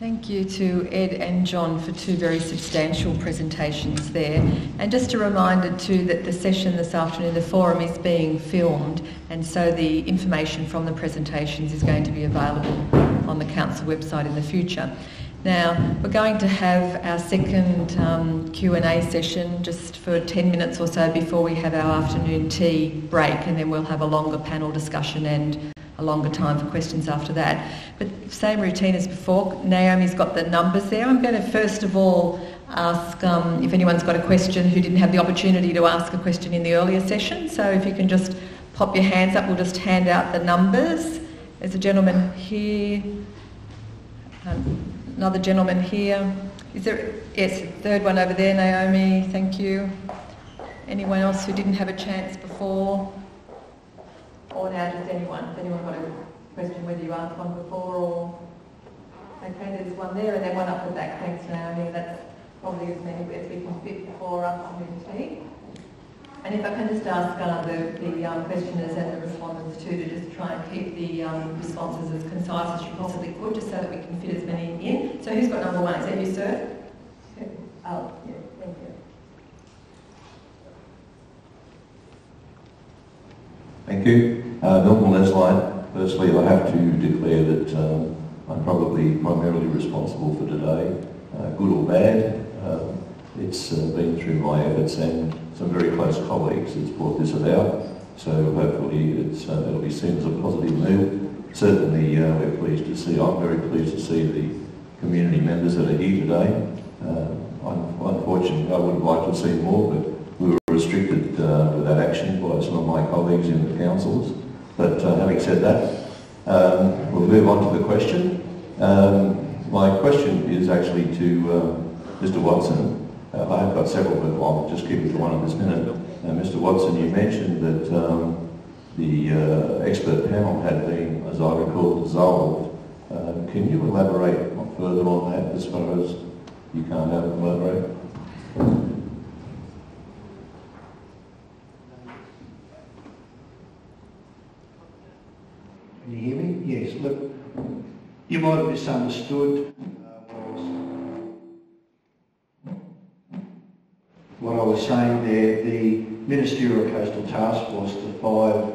Thank you to Ed and John for two very substantial presentations there. And just a reminder too that the session this afternoon, the forum, is being filmed, and so the information from the presentations is going to be available on the council website in the future. Now, we're going to have our second Q&A session just for 10 minutes or so before we have our afternoon tea break, and then we'll have a longer panel discussion and a longer time for questions after that. But same routine as before. Naomi's got the numbers there. I'm going to first of all ask if anyone's got a question who didn't have the opportunity to ask a question in the earlier session. So if you can just pop your hands up, we'll just hand out the numbers. There's a gentleman here, another gentleman here. Is there? Yes, third one over there, Naomi. Thank you. Anyone else who didn't have a chance before? Or now just anyone? Has anyone got a question whether you asked one before or... Okay, there's one there and then one up the back. Thanks, Naomi. That's probably as many as we can fit before afternoon tea. And if I can just ask the questioners and the respondents too to just try and keep the responses as concise as you possibly could, just so that we can fit as many in. So who's got number one? Is that you, sir? Oh, yeah, thank you. Thank you. Milton Leslie. Firstly, I have to declare that I'm probably primarily responsible for today, good or bad. It's been through my efforts and some very close colleagues that's brought this about. So hopefully it'll be seen as a positive move. Certainly we're pleased to see, I'm very pleased to see the community members that are here today. Unfortunately, I would have liked to have seen more, but we were restricted with that action by some of my colleagues in the councils. But having said that, we'll move on to the question. My question is actually to Mr. Watson. I have got several, but I'll just keep it to one at this minute. Mr. Watson, you mentioned that the expert panel had been, as I recall, dissolved. Can you elaborate further on that as far as you can't elaborate? Can you hear me? Yes. Look, you might have misunderstood what I was saying there. The Ministerial Coastal Task Force, the 5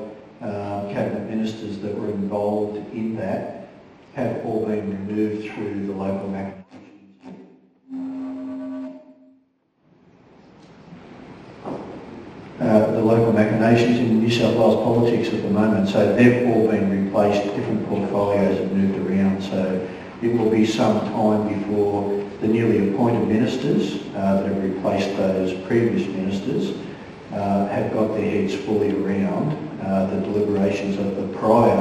cabinet ministers that were involved in that, have all been removed through the local machinations. The local machinations in New South Wales politics at the moment, so they've all been replaced, different portfolios have moved around, so it will be some time before the newly appointed ministers that have replaced those previous ministers have got their heads fully around the deliberations of the prior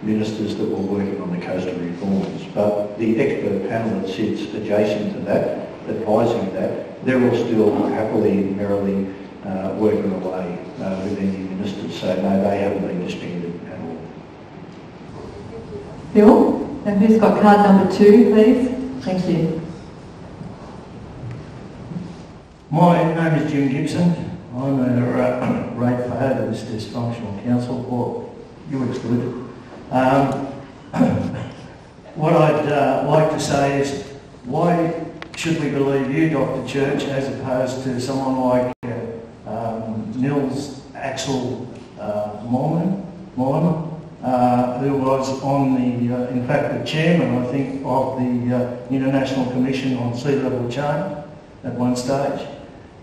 ministers that were working on the coastal reforms. But the expert panel that sits adjacent to that, advising that, they're all still happily and merrily working away with any ministers, so no, they haven't been disbanded at all. Bill, now who's got card number 2, please? Thank you. My name is Jim Gibson. I'm a rate for head of this dysfunctional council, or you excluded. What I'd like to say is, why should we believe you, Dr. Church, as opposed to someone like Nils Axel Mormon, who was on the, in fact, the chairman, I think, of the International Commission on Sea Level Change at one stage,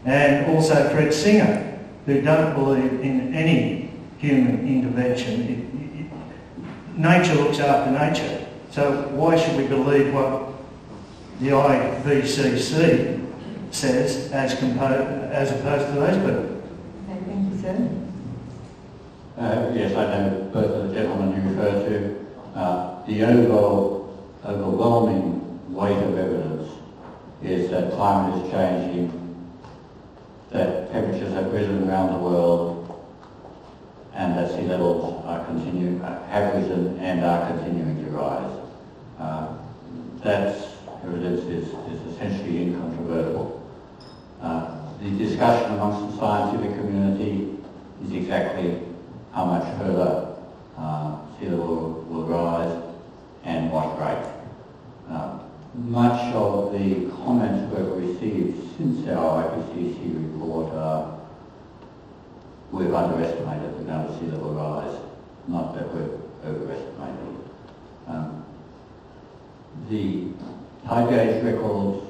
and also Fred Singer, who don't believe in any human intervention. Nature looks after nature, so why should we believe what the IVCC says as opposed to those people? Thank you, sir. Yes, I know both of the gentlemen you refer to. The overwhelming weight of evidence is that climate is changing, that temperatures have risen around the world, and that sea levels have risen and are continuing to rise. That evidence is essentially incontrovertible. The discussion amongst the scientific community is exactly how much further sea level will rise and what rate. we've underestimated the amount of sea level rise, not that we've overestimated it. The tide gauge records,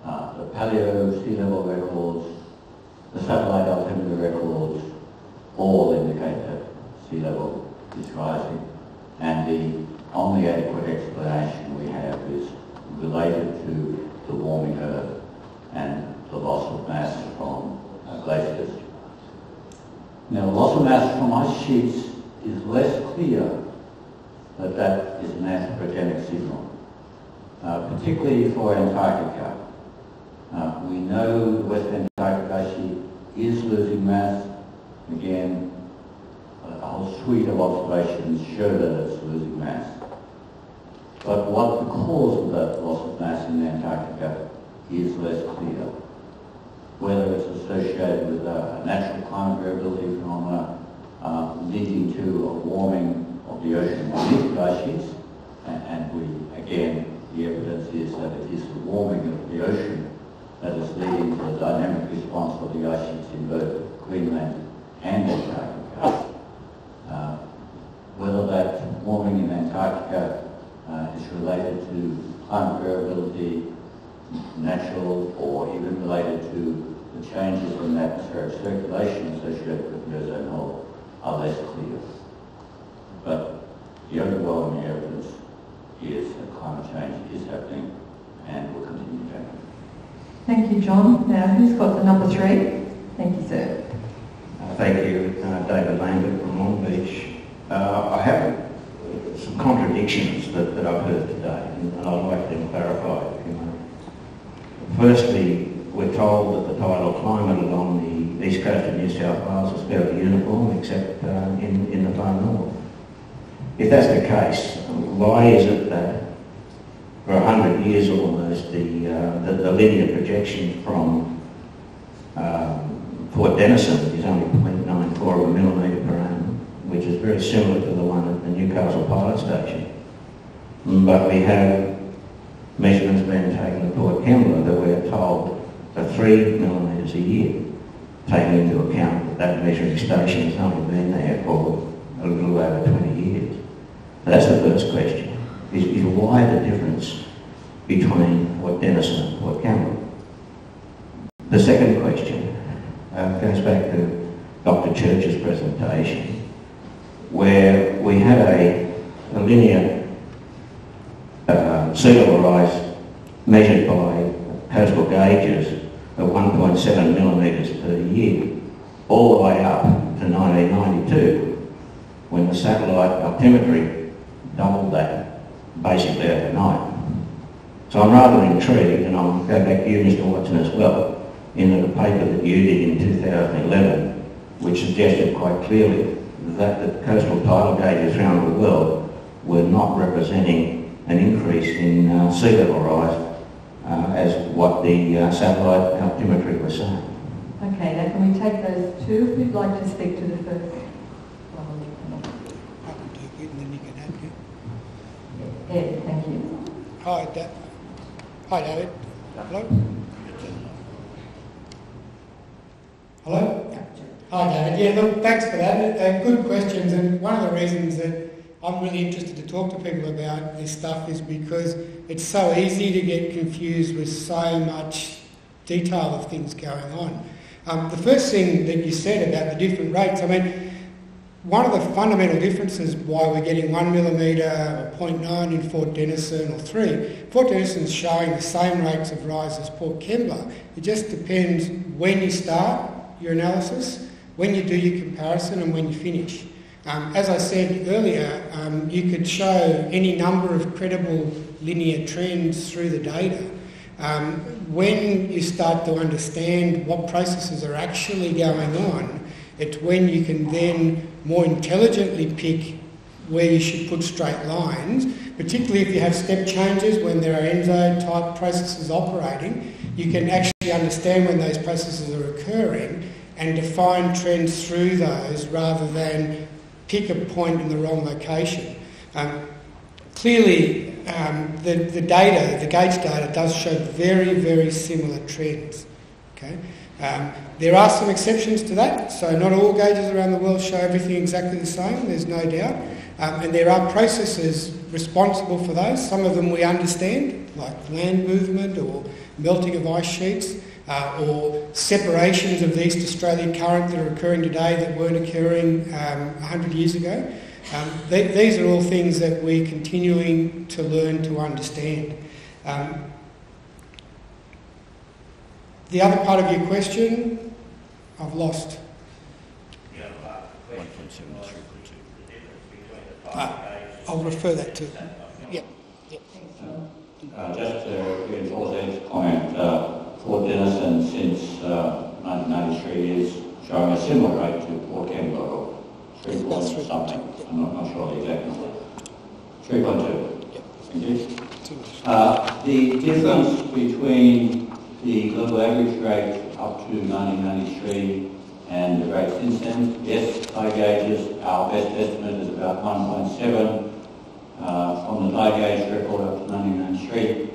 the paleo sea level records, the satellite altimeter records all indicate that sea level is rising, and the only adequate explanation we have is related to the warming Earth and the loss of mass from glaciers. Now, the loss of mass from ice sheets is less clear, but that is an anthropogenic signal, particularly for Antarctica. We know the West Antarctic ice sheet is losing mass. Again, a whole suite of observations show that it's losing mass. But what the cause of that loss of mass in Antarctica is less clear. Whether it's associated with a natural climate variability phenomena leading to a warming of the ocean beneath the ice sheets, and the evidence is that it is the warming of the ocean that is leading to the dynamic response of the ice sheets in both Greenland and Antarctica. Whether that warming in Antarctica is related to climate variability, natural, or even related to the changes in atmospheric circulation associated with the ozone hole are less clear. But the overwhelming evidence is that climate change is happening and will continue to happen. Thank you, John. Now, who's got the number 3? Thank you, sir. Thank you, David Lambert from Long Beach. I have some contradictions that I've heard today, and I'd like to clarify if you may. Firstly, we're told that the tidal climate along the east coast of New South Wales is fairly uniform, except in the far north. If that's the case, why is it that for 100 years almost the linear projection from Port Denison is only 0.94 of a millimetre per annum, which is very similar to the one at the Newcastle Pilot Station. But we have measurements being taken at Port Kembla that we're told are 3 millimetres a year, taking into account that that measuring station has only been there for a little over 20 years. So that's the first question, is why the difference between Port Denison and Port Kembla? The second question goes back to Dr. Church's presentation, where we had a linear sea level rise measured by coastal gauges of 1.7 millimetres per year, all the way up to 1992, when the satellite altimetry doubled that basically overnight. So I'm rather intrigued, and I'll go back to you, Mr. Watson, as well, in the paper that you did in 2011, which suggested quite clearly that the coastal tidal gauges around the world were not representing an increase in sea level rise as what the satellite altimetry was saying. Okay, now can we take those two? Who'd like to speak to the first? I can take it and then you can have it. Ed, thank you. Hi, David. Hello? Hello? Hi, David. Yeah, look, thanks for that. Good questions, and one of the reasons that I'm really interested to talk to people about this stuff is because it's so easy to get confused with so much detail of things going on. The first thing that you said about the different rates, I mean, one of the fundamental differences why we're getting 1 millimetre or 0.9 in Port Denison or 3, Port Denison's showing the same rates of rise as Port Kembla. It just depends when you start your analysis, when you do your comparison and when you finish. As I said earlier, you could show any number of credible linear trends through the data. When you start to understand what processes are actually going on, it's when you can then more intelligently pick where you should put straight lines, particularly if you have step changes when there are ENSO-type processes operating. You can actually understand when those processes are occurring and define trends through those rather than pick a point in the wrong location. Clearly, the data, the gauge data, does show very, very similar trends. Okay? There are some exceptions to that, so not all gauges around the world show everything exactly the same, there's no doubt. And there are processes responsible for those. Some of them we understand, like land movement or melting of ice sheets, or separations of the East Australian current that are occurring today that weren't occurring 100 years ago. These are all things that we're continuing to learn to understand. The other part of your question, I've lost. I'll refer that to. Yep. Just to reinforce Ed's comment, Port Denison since 1993 is showing a similar rate to Port Kembla, or 3 point something. I'm not sure the exact number. 3.2. Thank you. The difference between the global average rate up to 1993 and the rate since then, yes, high gauges, our best estimate is about 1.7 from the high gauge record up to 1993,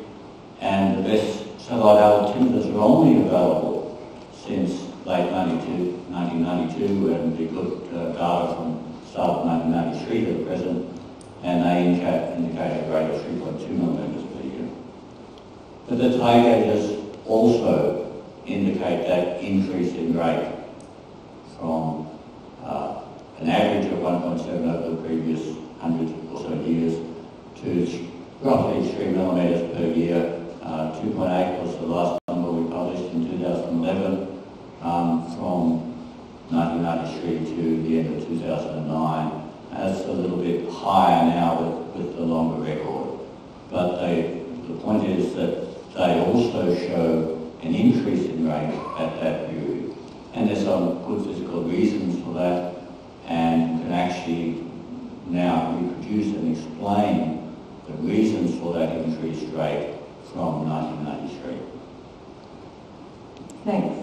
and the best satellite altimeters are only available since late 1992, and the good data from the start of 1993 to the present, and they indicate a rate of 3.2 millimetres per year. But the high gauges also indicate that increase in rate from an average of 1.7 over the previous 100 or so years to roughly 3 millimetres per year. 2.8 was the last number we published in 2011, from 1993 to the end of 2009. That's a little bit higher now with the longer record. But the point is that they also show an increase in rate at that period. And there's some good physical reasons for that, and you can actually now reproduce and explain the reasons for that increased rate from 1993. Thanks,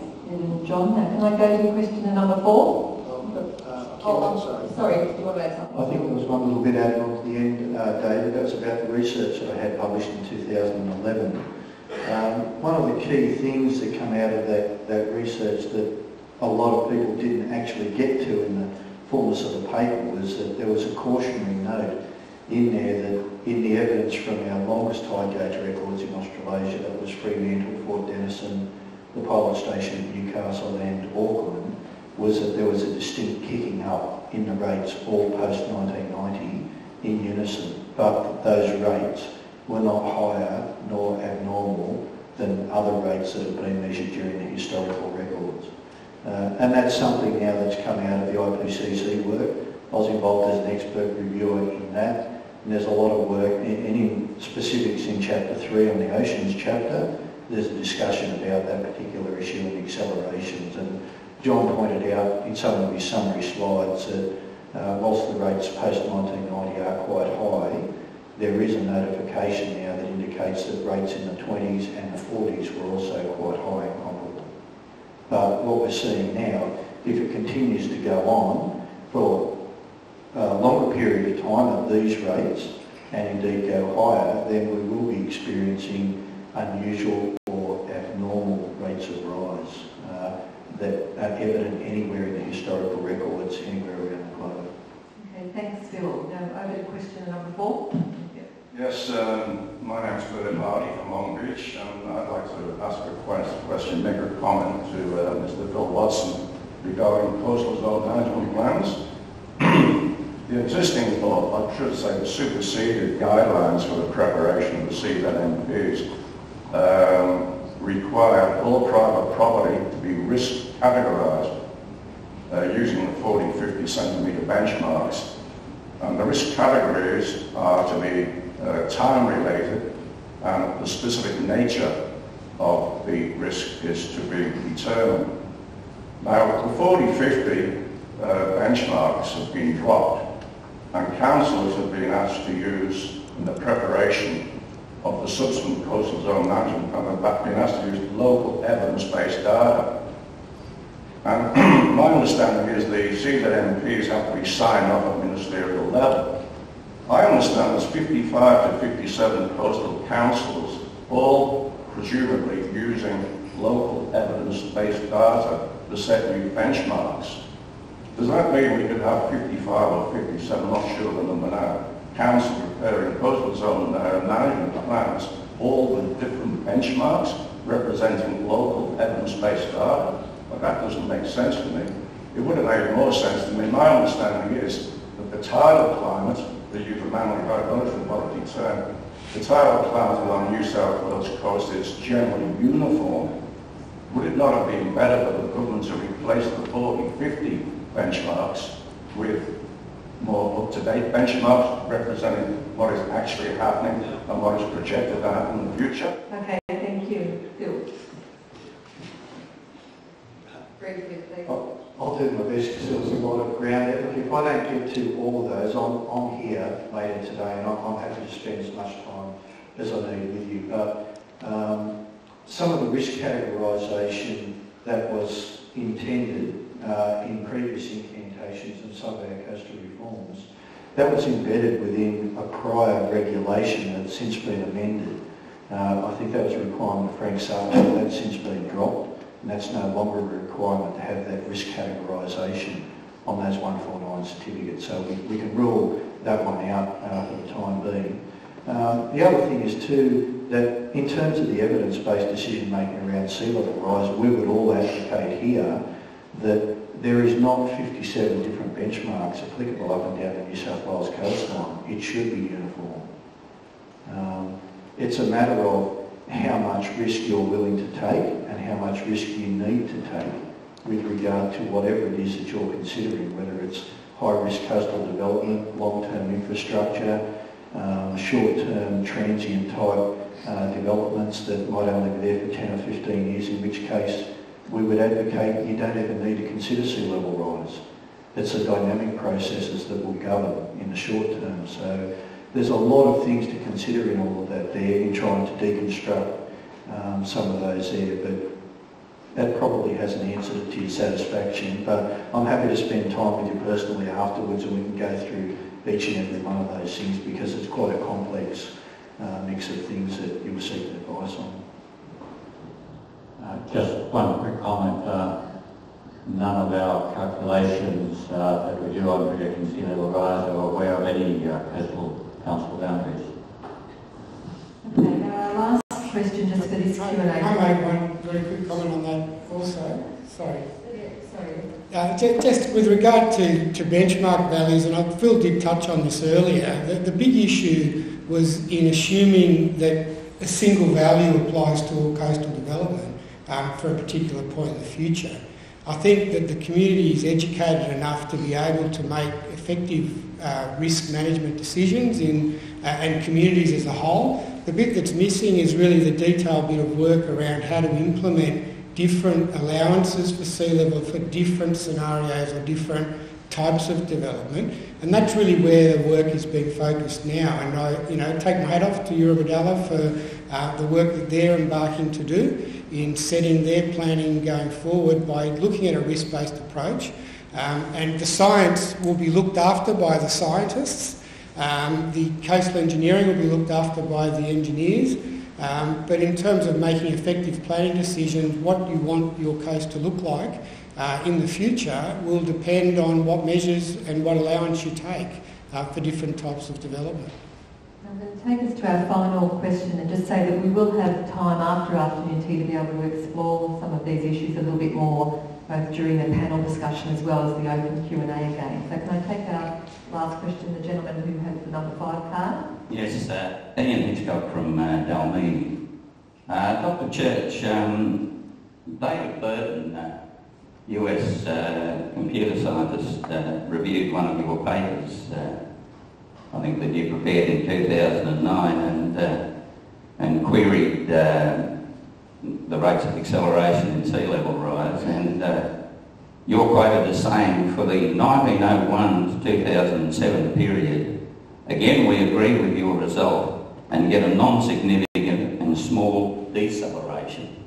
John. Now, can I go to question number 4? Sorry, you want to add something? I think there was one little bit added on to the end, David. That was about the research that I had published in 2011. One of the key things that come out of that research that a lot of people didn't actually get to in the fullness of the paper was that there was a cautionary note in there that in the evidence from our longest high gauge records in Australasia, that was Fremantle, Fort Denison, the pilot station at Newcastle and Auckland, was that there was a distinct kicking up in the rates all post 1990 in unison, but those rates were not higher nor abnormal than other rates that have been measured during the historical records. And that's something now that's come out of the IPCC work. I was involved as an expert reviewer in that, and there's a lot of work, and in specifics in Chapter 3 on the Oceans chapter, there's a discussion about that particular issue and accelerations. And John pointed out in some of his summary slides that whilst the rates post-1990 are quite high, there is a notification now that indicates that rates in the 20s and the 40s were also quite high and comparable. But what we're seeing now, if it continues to go on for a longer period of time at these rates, and indeed go higher, then we will be experiencing unusual or abnormal rates of rise that are evident anywhere in the historical records, anywhere around the globe. Okay, thanks, Phil. Now over to question number 4. Yes, my name is Philip Hardy from Longreach, and I'd like to ask a question, make a comment to Mr. Phil Watson regarding coastal zone management plans. The existing, or I should say the superseded guidelines for the preparation of the CZMPs require all private property to be risk categorised using the 40-50 centimetre benchmarks. And the risk categories are to be time related, and the specific nature of the risk is to be determined. Now, the 40-50 benchmarks have been dropped, and councils have been asked to use in the preparation of the subsequent coastal zone management plan, have been asked to use local evidence-based data. And my understanding is the CZMPs have to be signed off at ministerial level. I understand there's 55 to 57 coastal councils, all presumably using local evidence-based data to set new benchmarks. Does that mean we could have 55 or 57, I'm not sure the number now, council preparing coastal zone management plans, all with different benchmarks representing local evidence-based data? Well, that doesn't make sense to me. It would have made more sense to me. My understanding is that the tidal climate, to use a manly hydrology term, the tidal climate along New South Wales coast is generally uniform. Would it not have been better for the government to replace the 40-50 benchmarks with more up-to-date benchmarks representing what is actually happening and what is projected to happen in the future? Okay, thank you. Phil. Briefly, please. I'll do my best because there was a lot of ground there. Look, if I don't get to all of those, I'm here later today and I'm happy to spend as much time as I need with you. But some of the risk categorisation that was intended in previous incantations and some of our coastal reforms, that was embedded within a prior regulation that's since been amended. I think that was a requirement of Frank Sartre, that's since been dropped. And that's no longer a requirement to have that risk categorisation on those 149 certificates. So we can rule that one out for the time being. The other thing is too that in terms of the evidence-based decision making around sea level rise, we would all advocate here that there is not 57 different benchmarks applicable up and down the New South Wales coastline. It should be uniform. It's a matter of how much risk you're willing to take and how much risk you need to take with regard to whatever it is that you're considering, whether it's high-risk coastal development, long-term infrastructure, short-term transient type developments that might only be there for 10 or 15 years, in which case we would advocate you don't even need to consider sea level rise. It's the dynamic processes that will govern in the short term. So there's a lot of things to consider in all of that there in trying to deconstruct some of those there, but that probably hasn't answered it to your satisfaction. But I'm happy to spend time with you personally afterwards and we can go through each and every one of those things because it's quite a complex mix of things that you were seeking advice on. Just one quick comment. None of our calculations that we do on projecting sea level rise are aware of any coastal council boundaries. Okay, now our last question just for this Q&A. I make one very quick comment on that also. Sorry. Just with regard to benchmark values, and Phil did touch on this earlier, the big issue was in assuming that a single value applies to all coastal development for a particular point in the future. I think that the community is educated enough to be able to make effective risk management decisions and communities as a whole. The bit that's missing is really the detailed bit of work around how to implement different allowances for sea level for different scenarios or different types of development, and that's really where the work is being focused now. And I take my hat off to Eurobodalla for the work that they're embarking to do in setting their planning going forward by looking at a risk-based approach. And the science will be looked after by the scientists. The coastal engineering will be looked after by the engineers. But in terms of making effective planning decisions, what you want your coast to look like in the future will depend on what measures and what allowance you take for different types of development. I'm going to take us to our final question and just say that we will have time after afternoon tea to be able to explore some of these issues a little bit more, both during the panel discussion as well as the open Q&A again. So can I take our last question, the gentleman who has the number 5 card? Yes, Ian Hitchcock from Dalmini. Dr. Church, David Burton, US computer scientist, reviewed one of your papers, I think that you prepared in 2009, and queried the rates of acceleration in sea level rise, and you're quoted as saying, for the 1901 to 2007 period, again we agree with your result and get a non-significant and small deceleration.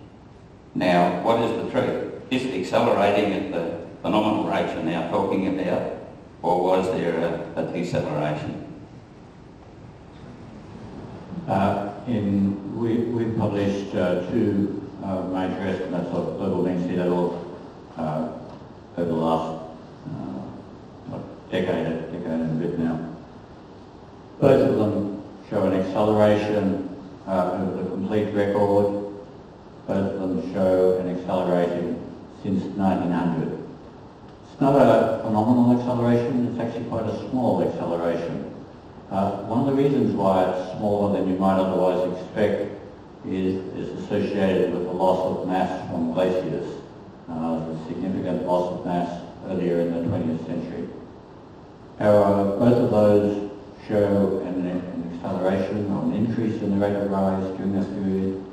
Now, what is the truth? Is it accelerating at the phenomenal rate you're now talking about, or was there a deceleration? We published 2 major estimates of global mean sea level over the last decade and a bit now. Both of them show an acceleration over the complete record. Both of them show an acceleration since 1900. It's not a phenomenal acceleration, it's actually quite a small acceleration. One of the reasons why it's smaller than you might otherwise expect is associated with the loss of mass from glaciers, the significant loss of mass earlier in the 20th century. However, both of those show an acceleration or an increase in the rate of rise during that period.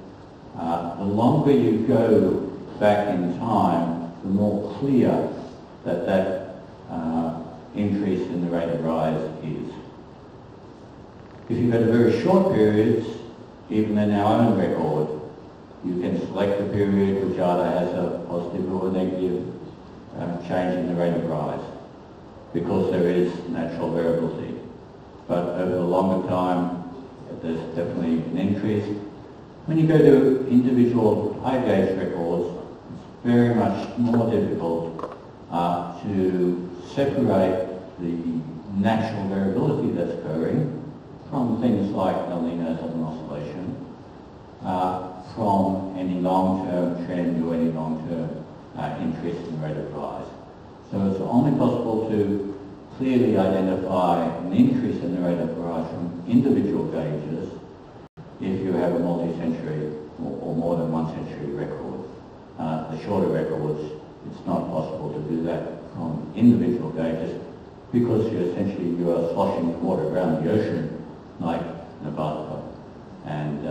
The longer you go back in time, the more clear that increase in the rate of rise is. If you go to very short periods, even in our own record, you can select a period which either has a positive or a negative change in the rate of rise, because there is natural variability. But over the longer time, there's definitely an increase. When you go to individual high gauge records, it's very much more difficult to separate the natural variability that's occurring from things like El Nino Southern Oscillation, from any long-term trend or any long-term increase in the rate of rise. So it's only possible to clearly identify an increase in the rate of rise from individual gauges if you have a multi-century or more than one century record. The shorter records, it's not possible to do that from individual gauges because you are sloshing water around the ocean like Nevada, and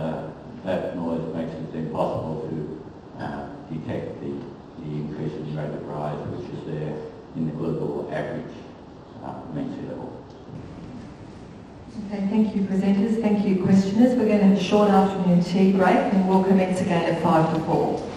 that noise makes it impossible to detect the increase in rate of rise which is there in the global average mean sea level. Okay, thank you presenters, thank you questioners. We're going to have a short afternoon tea break and we'll commence again at 5 to 4.